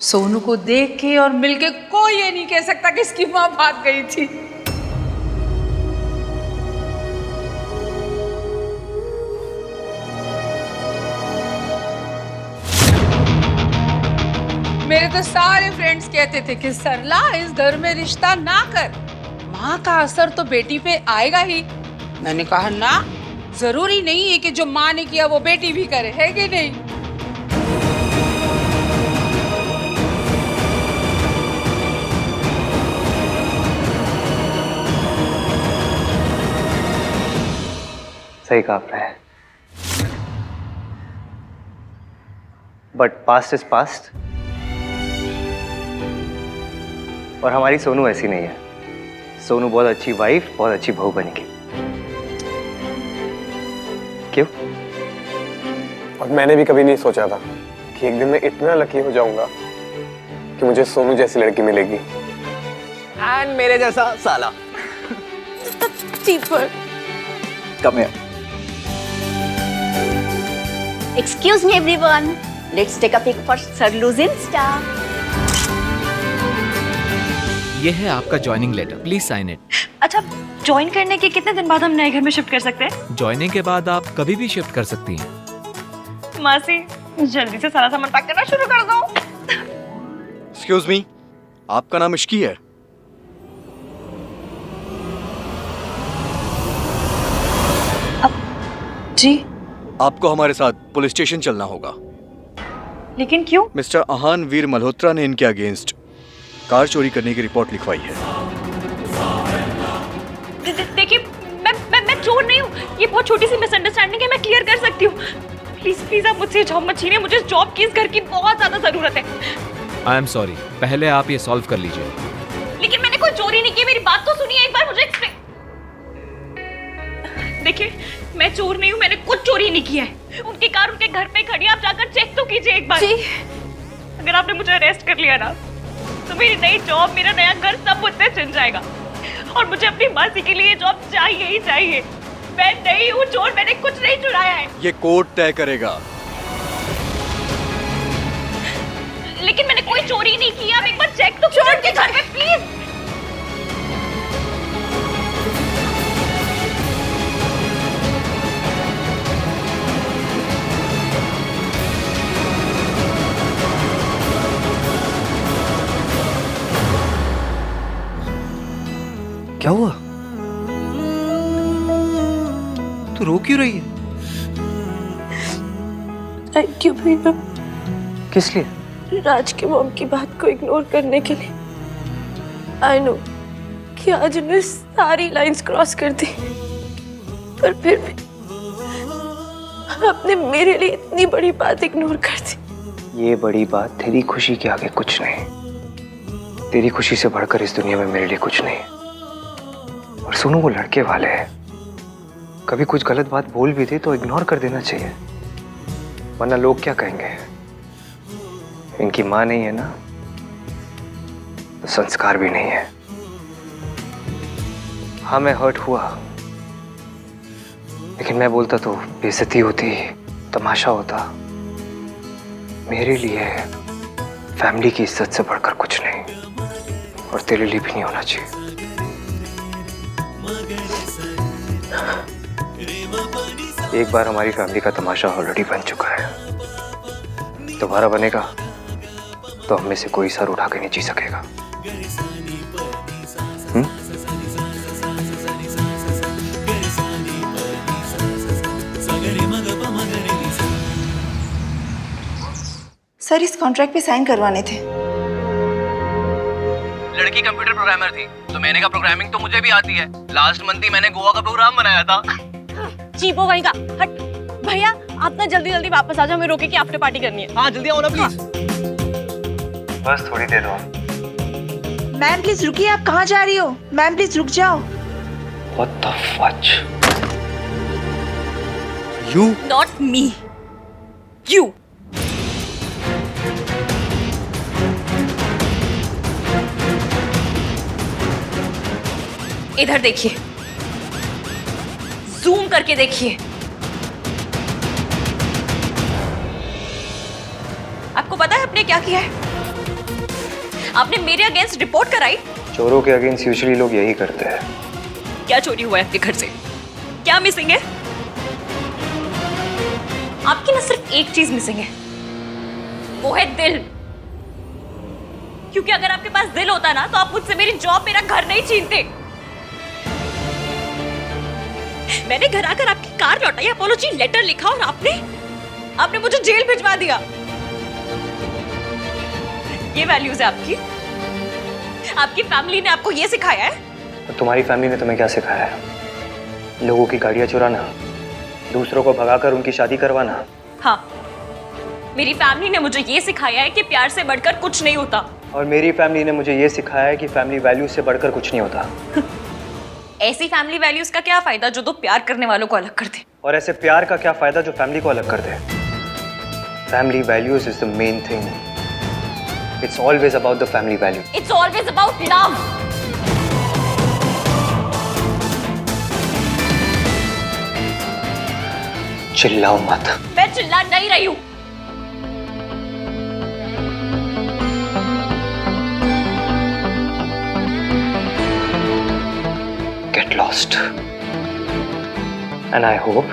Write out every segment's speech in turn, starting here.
सोनू को देख के और मिलके कोई ये नहीं कह सकता कि इसकी माँ भाग गई थी। मेरे तो सारे फ्रेंड्स कहते थे कि सरला इस घर में रिश्ता ना कर, माँ का असर तो बेटी पे आएगा ही। मैंने कहा ना, जरूरी नहीं है कि जो माँ ने किया वो बेटी भी करे, है कि नहीं? सही कहा आपने, बट पास्ट इज पास्ट। और हमारी सोनू ऐसी नहीं है। सोनू बहुत अच्छी वाइफ, बहुत अच्छी बहू बनेगी। क्यों? और मैंने भी कभी नहीं सोचा था कि एक दिन मैं इतना लकी हो जाऊंगा कि मुझे सोनू जैसी लड़की मिलेगी एंड मेरे जैसा साला। चीपर। कम है। Excuse me everyone. Let's take a pic for Sarlu's Insta. ये है आपका joining letter, please sign it. अच्छा, ज्वाइन करने के कितने दिन बाद हम नए घर में शिफ्ट कर सकते हैं? ज्वाइनिंग के बाद आप कभी भी शिफ्ट कर सकती हैं। मासी, जल्दी से सारा सामान पैक करना शुरू कर दो। एक्सक्यूज मी, आपका नाम इश्की है? जी। आपको हमारे साथ पुलिस स्टेशन चलना होगा। लेकिन क्यों? मिस्टर आहान वीर मल्होत्रा ने इनके अगेंस्ट कार चोरी करने की रिपोर्ट लिखवाई है। देखिए, मैं चोर नहीं हूँ। ये बहुत छोटी सी मिसअंडरस्टैंडिंग है, मैं क्लियर कर सकती हूँ। प्लीज प्लीज आप मुझसे जॉब मत छीनिए, मुझे जॉब की इस घर की बहुत ज्यादा जरूरत है। आई एम सॉरी, पहले आप ये सॉल्व कर लीजिए। लेकिन मैंने कोई चोरी नहीं की, मेरी बात तो सुनिए एक बार, मुझे एक्सप्लेन। देखिए, मैं चोर नहीं हूँ, मैंने कुछ चोरी नहीं किया है। उनकी कार उनके घर पे खड़ी है, आप जाकर चेक तो कीजिए एक बार। जी। अगर आपने मुझे अरेस्ट कर लिया ना, तो मेरी नई जॉब, मेरा नया घर सब मुझसे छिन जाएगा। और मुझे अपनी मासी के लिए जॉब चाहिए ही चाहिए। मैं नहीं हूँ चोर, मैंने कुछ नहीं चुराया है। ये कोर्ट तय करेगा। लेकिन मैंने कोई चोरी नहीं की, आप एक बार चेक तो कीजिए उनके घर पे प्लीज। क्या हुआ? तू रो क्यों रही है? थैंक यू भैया, किस लिए? राज के मॉम की बात को इग्नोर करने के लिए। आई नो कि आज उन्हें सारी लाइंस क्रॉस कर दी, पर फिर भी आपने मेरे लिए इतनी बड़ी बात इग्नोर कर दी। ये बड़ी बात तेरी खुशी के आगे कुछ नहीं। तेरी खुशी से बढ़कर इस दुनिया में मेरे लिए कुछ नहीं। और सुनो, वो लड़के वाले हैं, कभी कुछ गलत बात बोल भी दे तो इग्नोर कर देना चाहिए, वरना लोग क्या कहेंगे। इनकी माँ नहीं है ना, तो संस्कार भी नहीं है। हाँ, मैं हर्ट हुआ, लेकिन मैं बोलता तो बेइज्जती होती, तमाशा होता। मेरे लिए फैमिली की इज्जत से बढ़कर कुछ नहीं, और तेरे लिए भी नहीं होना चाहिए। एक बार हमारी फैमिली का तमाशा ऑलरेडी बन चुका है, दोबारा बनेगा तो हम में से कोई सर उठा के नहीं जी सकेगा। सर, इस कॉन्ट्रैक्ट पे साइन करवाने थे। लड़की कंप्यूटर प्रोग्रामर थी, तो मैंने कहा प्रोग्रामिंग तो मुझे भी आती है। लास्ट मंथ ही मैंने गोवा का प्रोग्राम बनाया था। चीपो वहीं का हट। भैया, आप ना जल्दी जल्दी वापस आ जाओ, हमें रोके की आफ्टर पार्टी करनी है। हाँ, जल्दी आओ ना प्लीज। बस थोड़ी देर और। मैम प्लीज रुकिए, आप कहाँ जा रही हो? मैम प्लीज रुक जाओ। What the fudge? You? Not me. You. इधर देखिए, जूम करके देखिए। आपको पता है आपने क्या किया है? आपने मेरे अगेंस्ट रिपोर्ट कराई? चोरों के अगेंस्ट यूजुअली लोग यही करते हैं। क्या चोरी हुआ है आपके घर से? क्या मिसिंग है? आपकी ना सिर्फ एक चीज मिसिंग है, वो है दिल। क्योंकि अगर आपके पास दिल होता ना तो आप मुझसे मेरी जॉब, मेरा घर नहीं छीनते। मैंने घर आकर आपकी कार लौटाई, अपॉलॉजी लेटर लिखा और आपने मुझे जेल भिजवा दिया। ये वैल्यूज है आपकी? आपकी फैमिली ने आपको ये सिखाया है? तुम्हारी फैमिली ने तुम्हें क्या सिखाया है? लोगों की गाड़ियां चुराना, दूसरों को भगाकर उनकी शादी करवाना। हाँ, मेरी फैमिली ने मुझे ये सिखाया है कि प्यार से बढ़कर कुछ नहीं होता। और मेरी फैमिली ने मुझे ये सिखाया है कि फैमिली वैल्यूज से बढ़कर कुछ नहीं होता। ऐसी फैमिली वैल्यूज का क्या फायदा जो दो प्यार करने वालों को अलग कर दे? और ऐसे प्यार का क्या फायदा जो फैमिली को अलग कर दे? Family values is the main thing. It's always about the family value. It's always about love. चिल्लाओ मत। मैं चिल्ला नहीं रही हूँ। Get lost. And I hope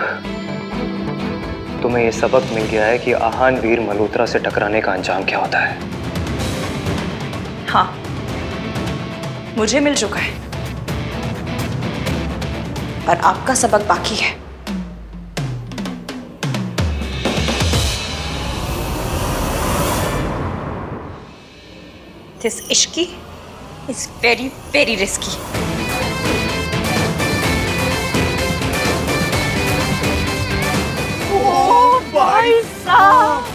तुम्हें ये सबक मिल गया है कि आहान वीर मल्होत्रा से टकराने का अंजाम क्या होता है। हाँ, मुझे मिल चुका है, पर आपका सबक बाकी है। This ishki is very, very risky. Oh, भाई साहब!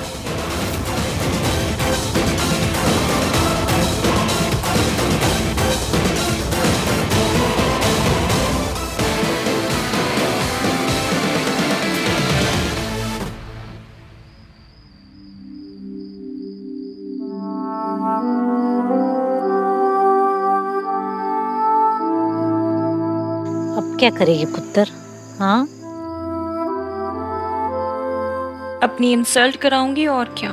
अब क्या करेगी पुत्र? हाँ, अपनी इंसल्ट कराऊंगी और क्या।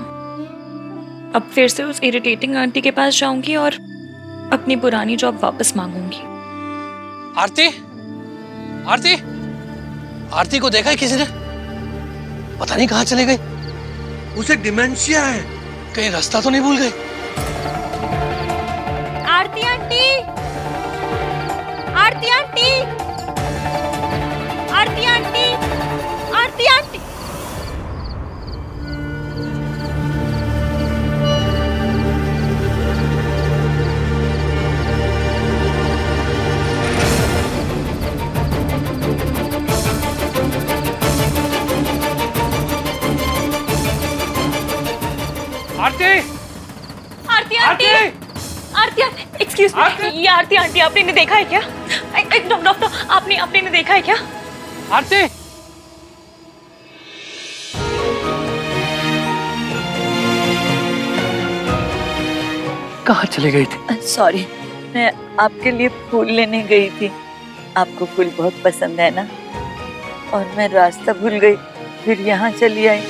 अब फिर से उस इरिटेटिंग आंटी के पास जाऊंगी और अपनी पुरानी जॉब वापस मांगूंगी। आरती, आरती, आरती को देखा है किसी ने? पता नहीं कहाँ चले गई। उसे डिमेंशिया है, कहीं रास्ता तो नहीं भूल गई। आरती आंटी, आरती आंटी, आरती आंटी, आरती आंटी। आरती, आरती आंटी, आरती आंटी, एक्सक्यूज मी, ये आरती आंटी आपने इन्हें देखा है क्या? डॉक्टर, आपने इन्हें देखा है क्या? आरती, कहाँ चली गई थी? सॉरी, मैं आपके लिए फूल लेने गई थी। आपको फूल बहुत पसंद है ना, और मैं रास्ता भूल गई, फिर यहाँ चली आई।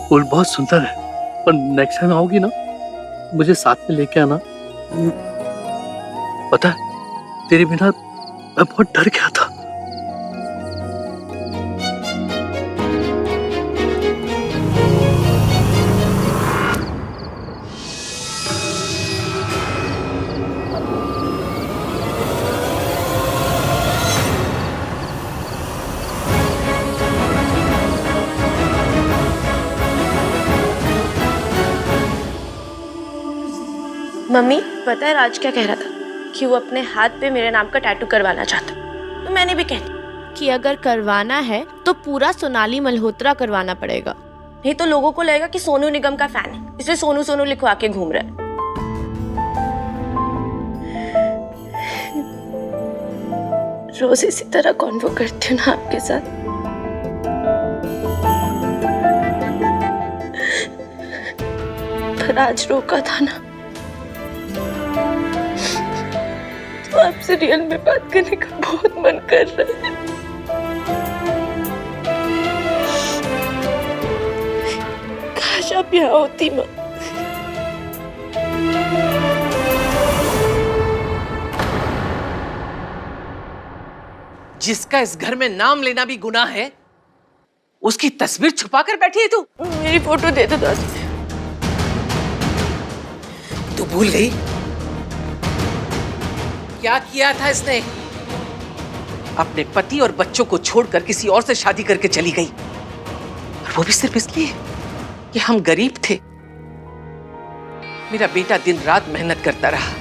फूल बहुत सुंदर है, पर नेक्स्ट टाइम आओगी ना, मुझे साथ में लेके आना। पता है, तेरे बिना मैं बहुत डर गया था। मम्मी, पता है राज क्या कह रहा था? कि वो अपने हाथ पे मेरे नाम का टैटू करवाना चाहता। तो मैंने भी कह दिया कि अगर करवाना है तो पूरा सोनाली मल्होत्रा करवाना पड़ेगा, नहीं तो लोगों को लगेगा कि सोनू निगम का फैन है, इसलिए सोनू सोनू लिखवा के घूम रहा है। रोज इसी तरह कॉन्वो करती हूँ ना आपके साथ। पर आज रोका था ना, तो आपसे रियल में बात करने का बहुत मन कर रहा है। काश आप यहाँ होती माँ। जिसका इस घर में नाम लेना भी गुनाह है, उसकी तस्वीर छुपा कर बैठी है तू। मेरी फोटो दे दो दादी। तू भूल गई क्या किया था इसने? अपने पति और बच्चों को छोड़कर किसी और से शादी करके चली गई, और वो भी सिर्फ इसलिए कि हम गरीब थे। मेरा बेटा दिन रात मेहनत करता रहा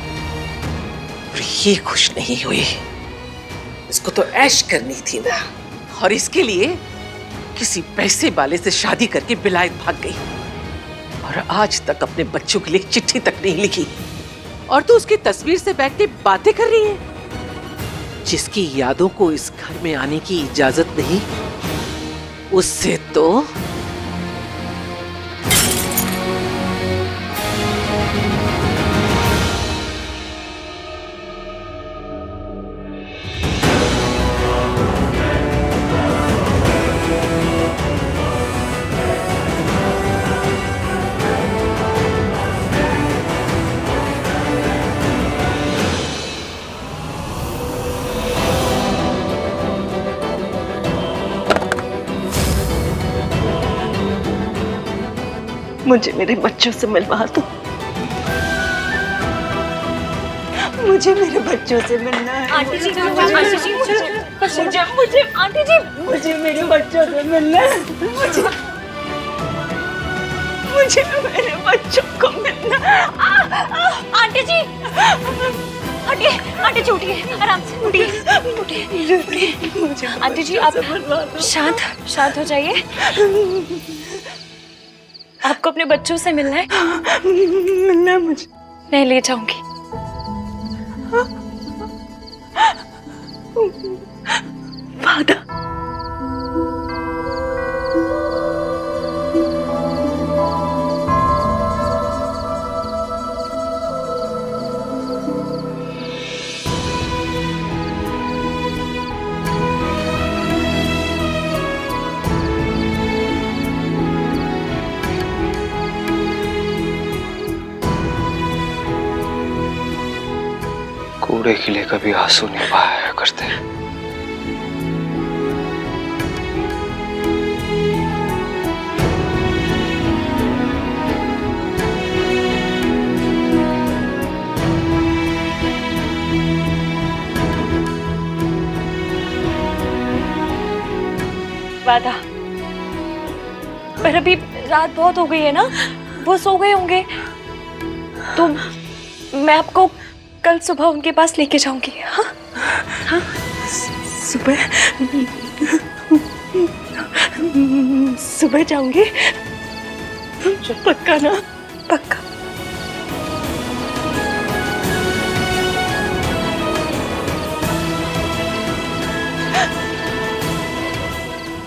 और ये खुश नहीं हुई। इसको तो ऐश करनी थी ना, और इसके लिए किसी पैसे वाले से शादी करके विलायत भाग गई, और आज तक अपने बच्चों के लिए चिट्ठी तक नहीं लिखी। और तू उसकी तस्वीर से बैठ के बातें कर रही है, जिसकी यादों को इस घर में आने की इजाजत नहीं, उससे तो मुझे मेरे बच्चों से मिलवा दो। मुझे मेरे बच्चों से मिलना है। आंटी जी, मुझे आंटी जी, मुझे मेरे बच्चों से मिलना है। मुझे मेरे बच्चों को मिलना है। आंटी जी, आंटी जी उठिए, आराम से उठिए। आंटी जी आप शांत हो जाइए। आपको अपने बच्चों से मिलना है? मिलना है मुझे। मैं ले जाऊंगी। वादा। कूड़े के लिए कभी आंसू नहीं बहाया करते। वादा, पर अभी रात बहुत हो गई है ना, वो सो गए होंगे, तो मैं आपको कल सुबह उनके पास लेके जाऊंगी। हाँ हाँ, सुबह जाऊंगी, पक्का ना? पक्का।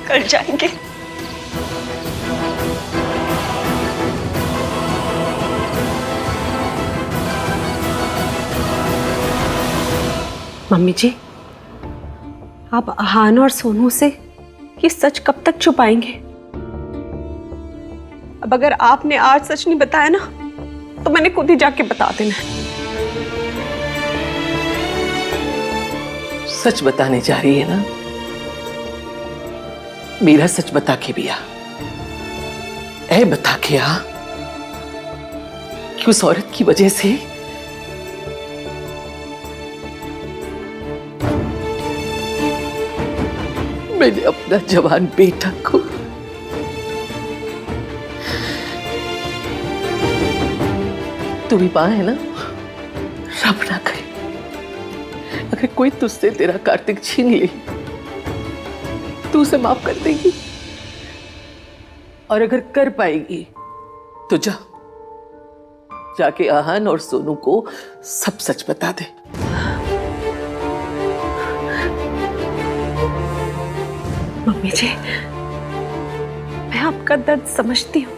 कल जाएंगे। मम्मी जी, आप आहान और सोनू से ये सच कब तक छुपाएंगे? अब अगर आपने आज सच नहीं बताया ना, तो मैंने खुद ही जाके बता देना है। सच बताने जा रही है ना? मेरा सच बता के भी आ, बता के आ कि उस औरत की वजह से मैंने अपना जवान बेटा को तू भी मां है ना, रब ना करे अगर कोई तुझसे तेरा कार्तिक छीन ले, तू उसे माफ कर देगी, और अगर कर पाएगी तो जाके आहान और सोनू को सब सच बता दे। मम्मी जी, मैं आपका दर्द समझती हूँ,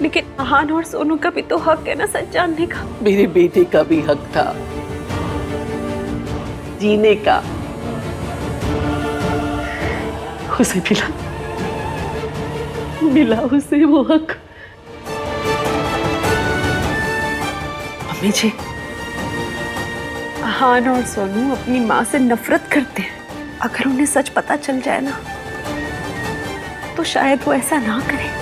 लेकिन आहान और सोनू का भी तो हक है ना सच जानने का। मेरे बेटे का भी हक था जीने का, उसे मिला उसे वो हक। मम्मी जी, आहान और सोनू अपनी माँ से नफरत करते हैं, अगर उन्हें सच पता चल जाए ना तो शायद वो ऐसा ना करे।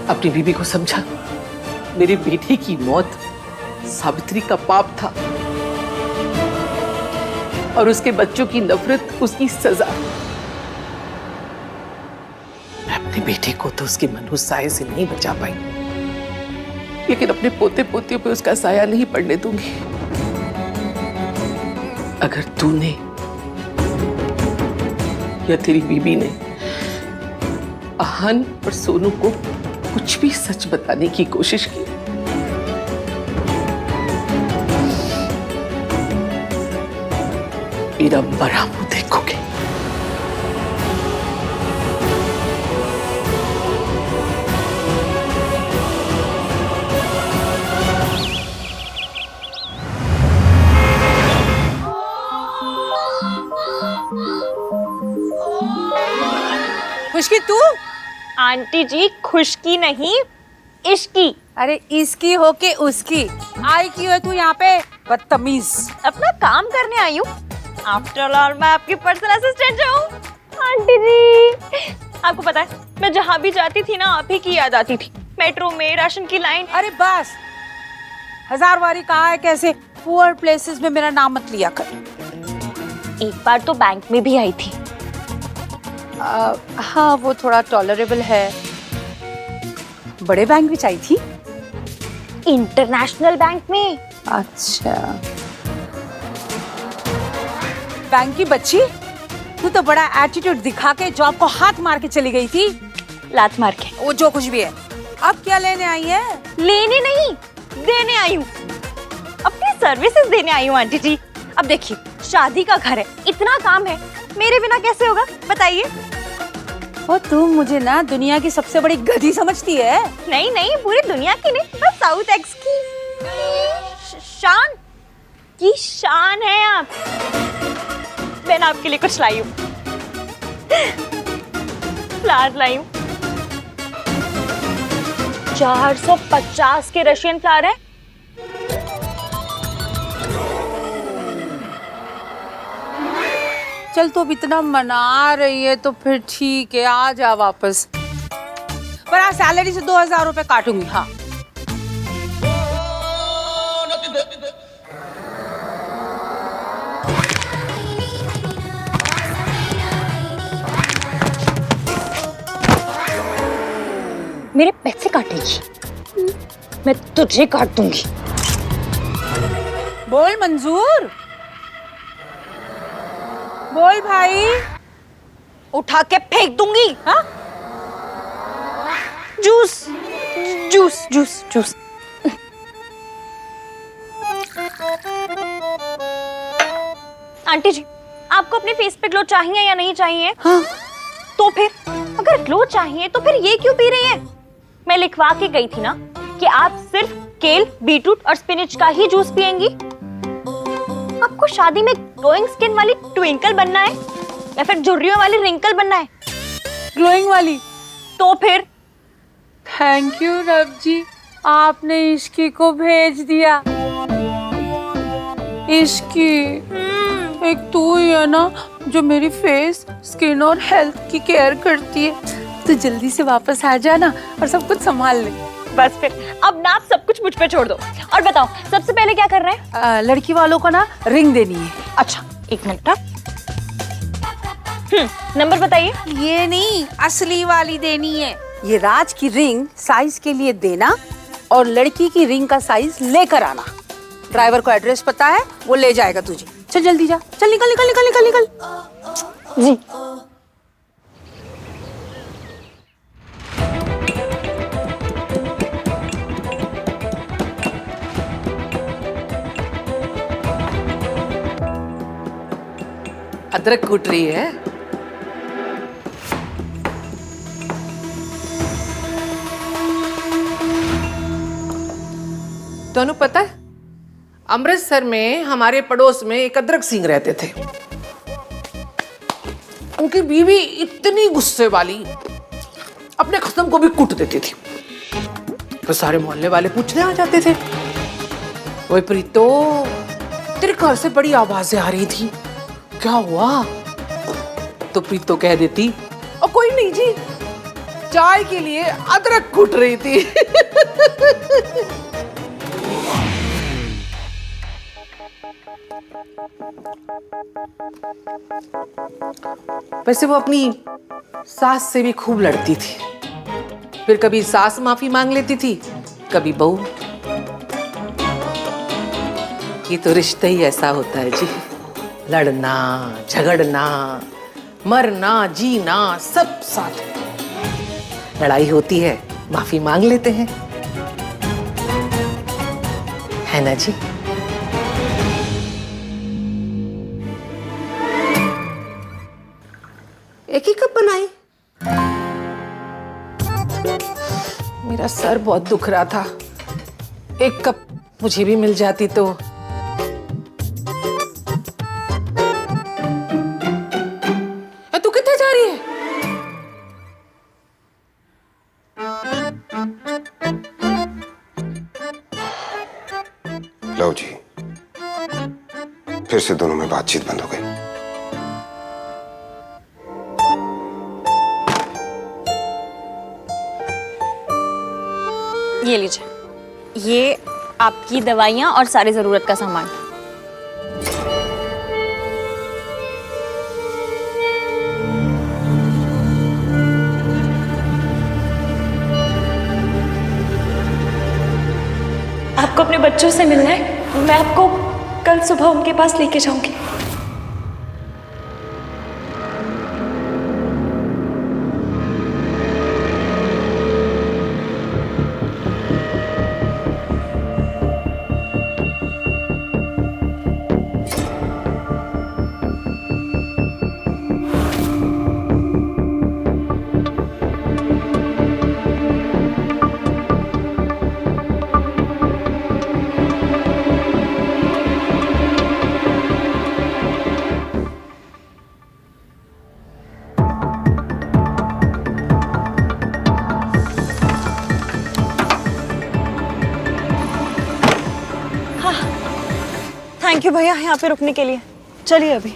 अपनी बीबी को समझा, मेरी बेटी की मौत सावित्री का पाप था और उसके बच्चों की नफरत उसकी सजा। मैं अपने बेटे को तो उसके मनहूस साये से नहीं बचा पाई, लेकिन अपने पोते पोतियों पे उसका साया नहीं पड़ने दूंगी। अगर तूने या तेरी बीबी ने आहन और सोनू को कुछ भी सच बताने की कोशिश की, मेरा मरा मुंह देखोगे। खुशकी तू? आंटी जी खुशकी नहीं, इश्की। अरे इसकी हो के उसकी आई क्यों है तू यहाँ पे, बदतमीज। अपना काम करने आई हूँ। आफ्टर ऑल मैं आपकी पर्सनल असिस्टेंट जो हूँ। आंटी जी आपको पता है मैं जहाँ भी जाती थी ना आप ही की याद आती थी। मेट्रो में, राशन की लाइन। अरे बस, 1000 बारी कहा है कैसे पुअर प्लेसेस में मेरा नाम मत लिया कर। एक बार तो बैंक में भी आई थी। हाँ वो थोड़ा टॉलरेबल है। बड़े बैंक में आई थी? इंटरनेशनल बैंक में। अच्छा, बैंक की बच्ची, तू तो बड़ा एटीट्यूड दिखा के जॉब को हाथ मार के चली गई थी। लात मार के। वो जो कुछ भी है। अब क्या लेने आई है? लेने नहीं, देने आई हूँ। अपनी सर्विसेज देने आई हूँ आंटी जी। अब देखिए शादी का घर है, इतना काम है, मेरे बिना कैसे होगा बताइए। ओ तू मुझे ना दुनिया की सबसे बड़ी गधी समझती है? नहीं नहीं, पूरी दुनिया की नहीं, बस साउथ एक्स की शान है आप। मैंने आपके लिए कुछ लाई हूँ। फ्लावर लाई हूँ। 450 के रशियन फ्लावर है। चल तो अब इतना मना रही है तो फिर ठीक है, आ जा वापस। पर आज सैलरी से 2000 रुपए काटूंगी। हाँ मेरे पैसे काटेगी, मैं तुझे काट दूंगी। बोल मंजूर, बोल भाई। उठा के फेंक दूंगी। हाँ? Juice juice juice juice. Aunty ji आपको अपने फेस पे ग्लो चाहिए या नहीं चाहिए? हाँ। तो फिर अगर ग्लो चाहिए तो फिर ये क्यों पी रही है? मैं लिखवा के गई थी ना कि आप सिर्फ केल, बीटरूट और स्पिनच का ही जूस पिएंगी। आपको शादी में ग्लोइंग स्किन वाली ट्विंकल बनना है या फिर झुर्रियों वाली रिंकल बनना है? ग्लोइंग वाली। तो फिर थैंक यू रब जी, आपने इश्की को भेज दिया। इश्की, एक तू ही है ना जो मेरी फेस, स्किन और हेल्थ की केयर करती है। तो जल्दी से वापस आ जाना और सब कुछ संभाल ले। बस फिर अब ना आप सब कुछ मुझ पे छोड़ दो। और बताओ सबसे पहले क्या कर रहे हैं? लड़की वालों को ना रिंग देनी है। अच्छा एक मिनट। नंबर बताइए। ये नहीं, असली वाली देनी है। ये राज की रिंग साइज के लिए देना और लड़की की रिंग का साइज लेकर आना। ड्राइवर को एड्रेस पता है, वो ले जाएगा तुझे। चल जल्दी जा, चल निकल निकल निकल निकल निकल। जी अदरक कूट रही है। दोनों पता है अमृतसर में हमारे पड़ोस में एक अदरक सिंह रहते थे। उनकी बीवी इतनी गुस्से वाली, अपने खत्म को भी कूट देती थी। तो सारे मोहल्ले वाले पूछने आ जाते थे, ओए प्रीतो तेरे घर से बड़ी आवाजें आ रही थी, क्या हुआ? तो प्रीतो कह देती, और कोई नहीं जी, चाय के लिए अदरक कूट रही थी। वैसे वो अपनी सास से भी खूब लड़ती थी, फिर कभी सास माफी मांग लेती थी, कभी बहू। ये तो रिश्ता ही ऐसा होता है जी, लड़ना झगड़ना मरना जीना सब साथ। लड़ाई होती है, माफी मांग लेते हैं, है ना जी? एक ही कप बनाई? मेरा सर बहुत दुख रहा था, एक कप मुझे भी मिल जाती तो। तू कितने जा रही है? लो जी, फिर से दोनों में बातचीत बंद हो गई। ये लीजिए, ये आपकी दवाइयाँ और सारी ज़रूरत का सामान। आपको अपने बच्चों से मिलना है, मैं आपको कल सुबह उनके पास लेके जाऊंगी। थैंक यू भैया यहाँ पे रुकने के लिए। चलिए अभी।